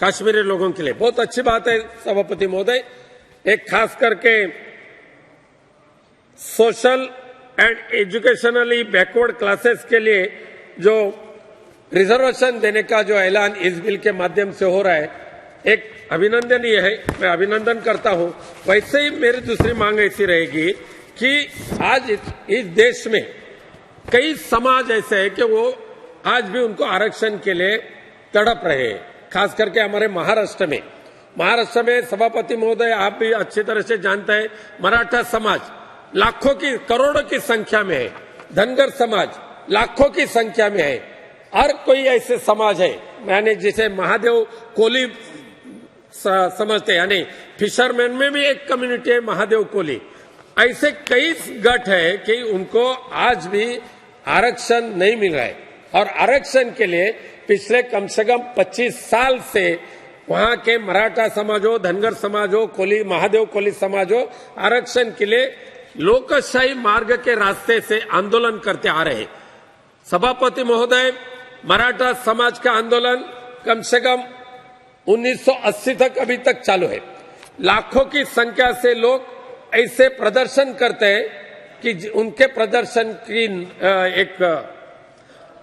कश्मीरी लोगों के लिए बहुत अच्छी बात है सभापति महोदय। एक खास करके social and educationally backward classes के लिए जो रिजर्वेशन देने का जो ऐलान इस बिल के माध्यम से हो रहा है, एक अभिनंदनीय है, मैं अभिनंदन करता हूं। वैसे ही मेरी दूसरी मांग ऐसी रहेगी कि आज इस देश में कई समाज ऐसे हैं कि वो आज भी उनको आरक्षण के लिए तड़प रहे हैं। खास करके हमारे महाराष्ट्र में सभापति महोदय आप भी अच्छी तरह से जानते हैं, मराठा समाज लाखों की करोड़ों की संख्या में है, धनगर समाज लाखों की संख्या में है, और कोई ऐसे समाज है यानी जिसे महादेव कोली समझते, यानी फिशरमैन में भी एक कम्युनिटी है महादेव कोली। ऐसे कई गठ है कि उनको आज भी आरक्षण नहीं मिल रहा है, और आरक्षण के लिए पिछले कम से कम 25 साल से वहां के मराठा समाज हो, धनगर समाज हो, कोली महादेव कोली समाज हो, आरक्षण के लिए लोकशाही मार्ग के रास्ते से आंदोलन करते आ रहे हैं। सभापति महोदय, मराठा समाज का आंदोलन कम से कम 1980 तक अभी तक चालू है। लाखों की संख्या से लोग ऐसे प्रदर्शन करते हैं कि उनके प्रदर्शन की एक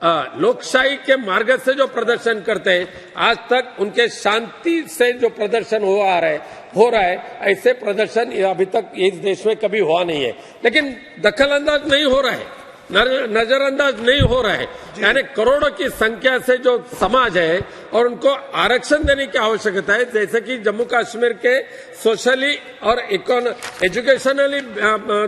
लोकशाही के मार्ग से जो प्रदर्शन करते हैं, आज तक उनके शांति से जो प्रदर्शन हो रहा है, ऐसे प्रदर्शन अभी तक इस देश में कभी हुआ नहीं है। लेकिन दखलंदाज नहीं हो रहा है, नजरअंदाज नहीं हो रहा है। यानी करोड़ों की संख्या से जो समाज है और उनको आरक्षण देने की आवश्यकता है, जैसे कि जम्मू कश्मीर के सोशली और एजुकेशनली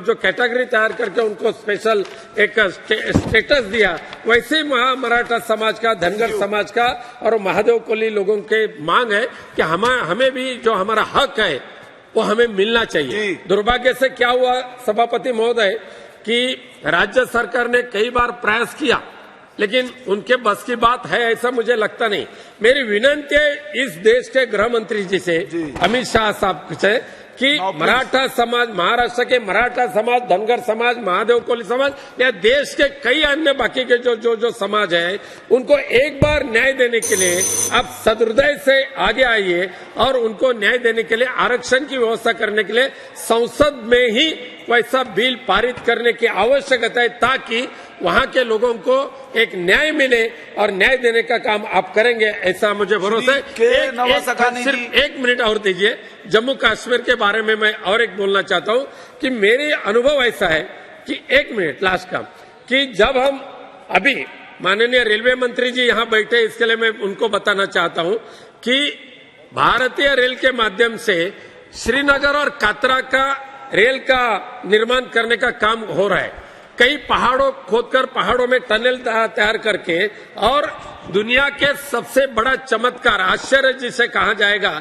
जो कैटेगरी तैयार करके उनको स्पेशल एक स्टेटस दिया, वैसे ही मराठा समाज का, धनगर समाज का और महादेव कोली लोगों के मांग है कि हमें भी जो हमारा हक है वो हमें मिलना चाहिए। दुर्भाग्य से क्या हुआ सभापति महोदय कि राज्य सरकार ने कई बार प्रयास किया, लेकिन उनके बस की बात है ऐसा मुझे लगता नहीं। मेरी विनंती है इस देश के गृह मंत्री जी से, अमित शाह साहब से, कि मराठा समाज, महाराष्ट्र के मराठा समाज, धनगर समाज, महादेव कोली समाज या देश के कई अन्य बाकी के जो समाज है, उनको एक बार न्याय देने के लिए आप सदृदय से आगे आइए और उनको न्याय देने के लिए आरक्षण की व्यवस्था करने के लिए संसद में ही वैसा बिल पारित करने की आवश्यकता है, ताकि वहां के लोगों को एक न्याय मिले और न्याय देने का काम आप करेंगे, ऐसा मुझे भरोसा है। सिर्फ एक मिनट और दीजिए। जम्मू कश्मीर के बारे में मैं और एक बोलना चाहता हूं कि मेरे अनुभव ऐसा है कि एक मिनट लास्ट का, कि जब हम अभी माननीय रेलवे मंत्री जी यहां बैठे, इसके लिए मैं उनको बताना चाहता हूं कि भारतीय रेल के माध्यम से श्रीनगर और कातरा का रेल का निर्माण करने का काम हो रहा है। कई पहाड़ों खोदकर पहाड़ों में टनल तैयार करके, और दुनिया के सबसे बड़ा चमत्कार, आश्चर्य जिसे कहा जाएगा,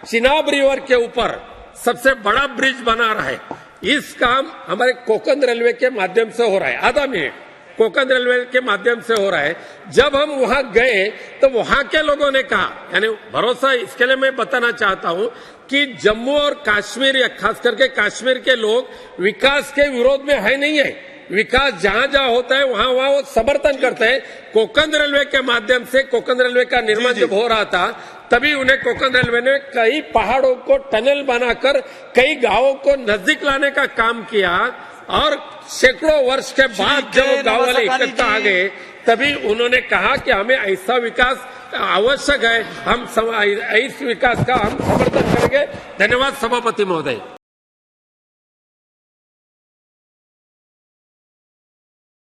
चिनाब रिवर के ऊपर सबसे बड़ा ब्रिज बना रहा है। इस काम हमारे कोंकण रेलवे के माध्यम से हो रहा है। आधा मिनट, कोंकण रेलवे के माध्यम से हो रहा है। जब हम वहां गए तो वहां के लोगों ने कहा, यानी भरोसा, इसके लिए मैं बताना चाहता हूं कि जम्मू और कश्मीर या खास करके कश्मीर के लोग विकास के विरोध में है नहीं है। विकास जहां जहां होता है वहां वो समर्थन करते हैं। कोंकण रेलवे के माध्यम से कोंकण रेलवे का निर्माण जब हो रहा था, तभी उन्हें कोंकण रेलवे ने कई पहाड़ों को टनल बनाकर कई गांवों को नजदीक लाने का काम किया, और सैकड़ों वर्ष के बाद जब गांव वाले इकट्ठा आ गए, तभी उन्होंने कहा कि हमें ऐसा विकास आवश्यक है, हम इस विकास का हम समर्थन करेंगे। धन्यवाद सभापति महोदय।